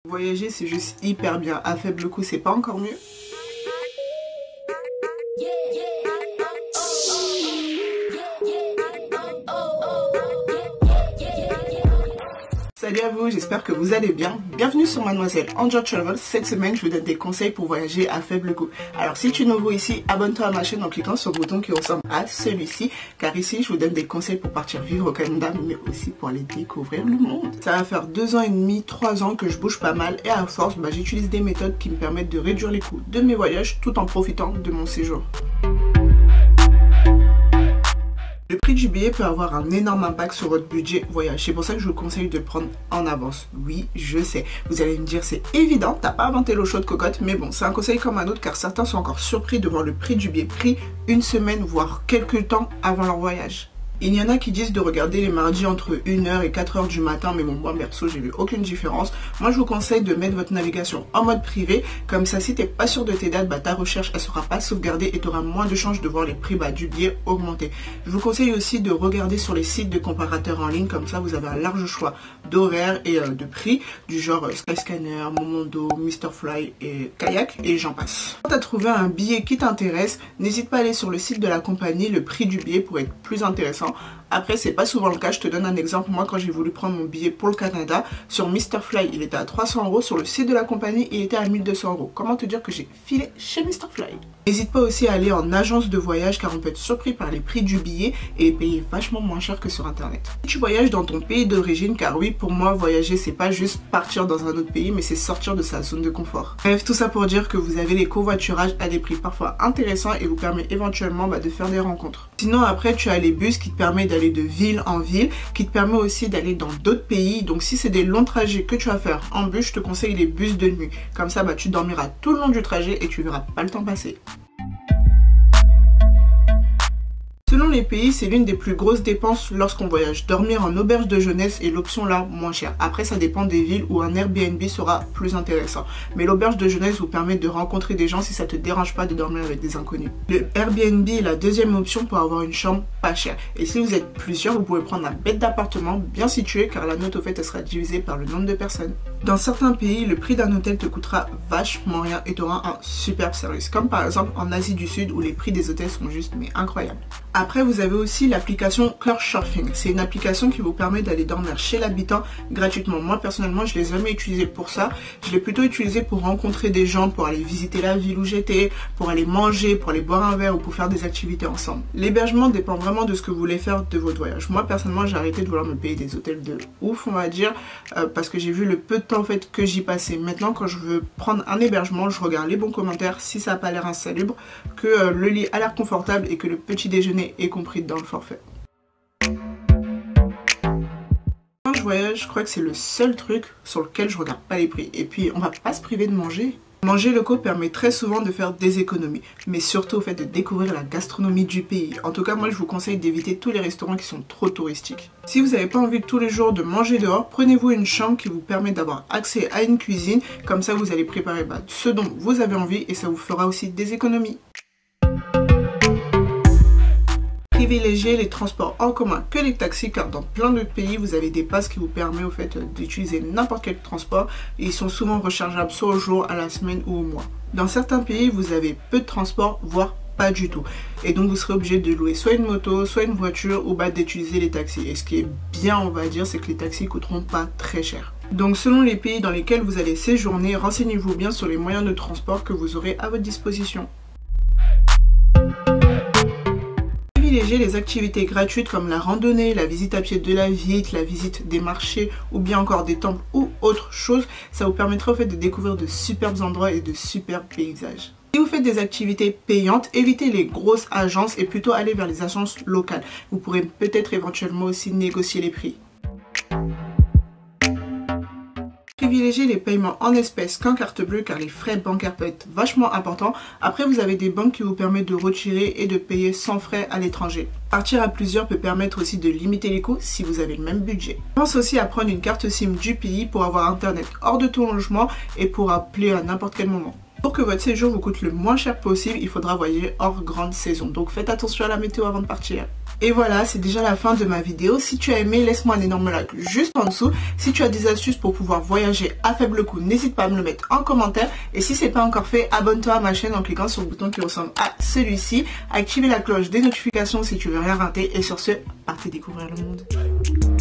Voyager c'est juste hyper bien, à faible coût c'est pas encore mieux? Salut à vous, j'espère que vous allez bien. Bienvenue sur Mademoiselle Enjoy Travel. Cette semaine, je vous donne des conseils pour voyager à faible coût. Alors si tu es nouveau ici, abonne-toi à ma chaîne en cliquant sur le bouton qui ressemble à celui-ci. Car ici, je vous donne des conseils pour partir vivre au Canada, mais aussi pour aller découvrir le monde. Ça va faire 2 ans et demi, 3 ans que je bouge pas mal. Et à force, j'utilise des méthodes qui me permettent de réduire les coûts de mes voyages tout en profitant de mon séjour. Le prix du billet peut avoir un énorme impact sur votre budget voyage. C'est pour ça que je vous conseille de le prendre en avance. Oui, je sais. Vous allez me dire c'est évident, t'as pas inventé l'eau chaude cocotte, mais bon, c'est un conseil comme un autre car certains sont encore surpris de voir le prix du billet pris une semaine, voire quelques temps avant leur voyage. Il y en a qui disent de regarder les mardis entre 1h et 4h du matin, mais bon, moi perso, j'ai vu aucune différence. Moi, je vous conseille de mettre votre navigation en mode privé. Comme ça, si t'es pas sûr de tes dates, ta recherche, elle sera pas sauvegardée et tu auras moins de chances de voir les prix du billet augmenter. Je vous conseille aussi de regarder sur les sites de comparateurs en ligne. Comme ça, vous avez un large choix d'horaires et de prix, du genre Skyscanner, Momondo, Mr Fly et Kayak, et j'en passe. Quand tu as trouvé un billet qui t'intéresse, n'hésite pas à aller sur le site de la compagnie. Le prix du billet pourrait être plus intéressant. Après, c'est pas souvent le cas. Je te donne un exemple. Moi, quand j'ai voulu prendre mon billet pour le Canada, sur Mr Fly, il était à 300 €. Sur le site de la compagnie, il était à 1200 €. Comment te dire que j'ai filé chez Mr Fly? N'hésite pas aussi à aller en agence de voyage car on peut être surpris par les prix du billet et payer vachement moins cher que sur internet. Si tu voyages dans ton pays d'origine, car oui, pour moi, voyager, c'est pas juste partir dans un autre pays, mais c'est sortir de sa zone de confort. Bref, tout ça pour dire que vous avez les covoiturages à des prix parfois intéressants et vous permet éventuellement de faire des rencontres. Sinon, après, tu as les bus qui te permettent d'aller de ville en ville, qui te permet aussi d'aller dans d'autres pays. Donc si c'est des longs trajets que tu vas faire en bus, je te conseille les bus de nuit. Comme ça, tu dormiras tout le long du trajet et tu verras pas le temps passer. Selon les pays, c'est l'une des plus grosses dépenses lorsqu'on voyage. Dormir en auberge de jeunesse est l'option là moins chère. Après, ça dépend des villes où un Airbnb sera plus intéressant. Mais l'auberge de jeunesse vous permet de rencontrer des gens si ça te dérange pas de dormir avec des inconnus. Le Airbnb est la deuxième option pour avoir une chambre pas chère. Et si vous êtes plusieurs, vous pouvez prendre un bête d'appartement bien situé car la note au fait elle sera divisée par le nombre de personnes. Dans certains pays, le prix d'un hôtel te coûtera vachement rien et tu auras un superbe service. Comme par exemple en Asie du Sud où les prix des hôtels sont juste incroyables. Après, vous avez aussi l'application Couchsurfing. C'est une application qui vous permet d'aller dormir chez l'habitant gratuitement. Moi, personnellement, je ne l'ai jamais utilisé pour ça. Je l'ai plutôt utilisé pour rencontrer des gens, pour aller visiter la ville où j'étais, pour aller manger, pour aller boire un verre ou pour faire des activités ensemble. L'hébergement dépend vraiment de ce que vous voulez faire de votre voyage. Moi, personnellement, j'ai arrêté de vouloir me payer des hôtels de ouf, on va dire, parce que j'ai vu le peu de temps en fait que j'y passais. Maintenant, quand je veux prendre un hébergement, je regarde les bons commentaires, si ça n'a pas l'air insalubre, que le lit a l'air confortable et que le petit déjeuner est compris dans le forfait. Quand je voyage, je crois que c'est le seul truc sur lequel je regarde pas les prix. Et puis, on va pas se priver de manger. Manger locaux permet très souvent de faire des économies, mais surtout au fait de découvrir la gastronomie du pays. En tout cas, moi je vous conseille d'éviter tous les restaurants qui sont trop touristiques. Si vous n'avez pas envie tous les jours de manger dehors, prenez-vous une chambre qui vous permet d'avoir accès à une cuisine. Comme ça, vous allez préparer ce dont vous avez envie et ça vous fera aussi des économies. Privilégier les transports en commun que les taxis car dans plein d'autres pays vous avez des passes qui vous permettent au fait d'utiliser n'importe quel transport et ils sont souvent rechargeables soit au jour, à la semaine ou au mois. Dans certains pays vous avez peu de transport voire pas du tout et donc vous serez obligé de louer soit une moto, soit une voiture ou d'utiliser les taxis et ce qui est bien on va dire c'est que les taxis coûteront pas très cher. Donc selon les pays dans lesquels vous allez séjourner, renseignez-vous bien sur les moyens de transport que vous aurez à votre disposition. Privilégier les activités gratuites comme la randonnée, la visite à pied de la ville, la visite des marchés ou bien encore des temples ou autre chose, ça vous permettra au fait de découvrir de superbes endroits et de superbes paysages. Si vous faites des activités payantes, évitez les grosses agences et plutôt allez vers les agences locales. Vous pourrez peut-être éventuellement aussi négocier les prix. Privilégiez les paiements en espèces qu'en carte bleue car les frais bancaires peuvent être vachement importants. Après, vous avez des banques qui vous permettent de retirer et de payer sans frais à l'étranger. Partir à plusieurs peut permettre aussi de limiter les coûts si vous avez le même budget. Pense aussi à prendre une carte SIM du pays pour avoir internet hors de ton logement et pour appeler à n'importe quel moment. Pour que votre séjour vous coûte le moins cher possible, il faudra voyager hors grande saison. Donc faites attention à la météo avant de partir. Et voilà, c'est déjà la fin de ma vidéo. Si tu as aimé, laisse-moi un énorme like juste en dessous. Si tu as des astuces pour pouvoir voyager à faible coût, n'hésite pas à me le mettre en commentaire. Et si c'est pas encore fait, abonne-toi à ma chaîne en cliquant sur le bouton qui ressemble à celui-ci. Activez la cloche des notifications si tu veux rien rater. Et sur ce, partez découvrir le monde.